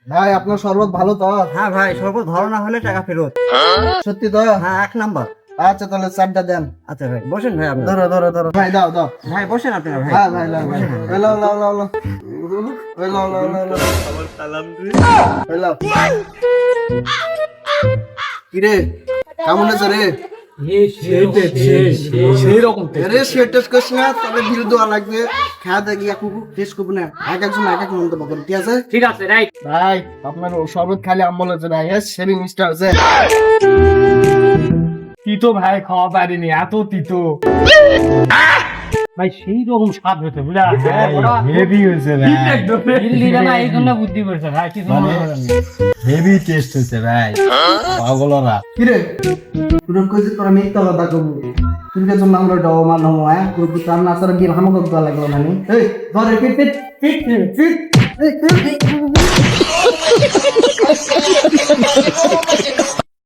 ভাই আপনার শরবত ভালো তো? হ্যাঁ ভাই, শরবত ভালো না হলে টাকা ফেরত। সত্যি তো? হ্যাঁ, 1 নাম্বার। আচ্ছা তাহলে চারটা দেন। আচ্ছা ভাই, বসেন ভাই আপনি। ধরো ধরো ধরো ভাই, দাও দাও। ভাই বসেন আপনারা ভাই। হ্যাঁ ভাই, লাও ভাই, লাও লাও লাও লাও লাও লাও লাও লাও লাও। এই লাও। কি রে, কেমন আছে রে? সেই রকম আরে শেয়ার টেস্ট করিস না, তবে বিল দেওয়া লাগবে। খেয়া দেখি এখন টেস্ট করবো না, এক একজন এক এক মন্তব্য করে, ঠিক আছে? ঠিক আছে রাইট। ভাই আপনার শরবত খালি আম্বল আছে না, হ্যাঁ সেভিং মিস্টার আছে। তিতো ভাই খাওয়া পারিনি, এত তিতো ভাই, সেই রকম স্বাদ হয়েছে বুঝলা। হেভি হয়েছে ভাই, দিল্লিরা না এই জন্য বুদ্ধি করছে ভাই, কিছু মনে করেন না। হেভি টেস্ট হয়েছে ভাই, পাগলরা। কি রে, তুই কইছিস তোরা মিথ্যা কথা কবু, তুই কে জন্য আমরা ডও মানো হ্যাঁ, তুই কি কাম না করে বিল হামক দেওয়া লাগলো মানে? এই ধরে ফিট ফিট ফিট ফিট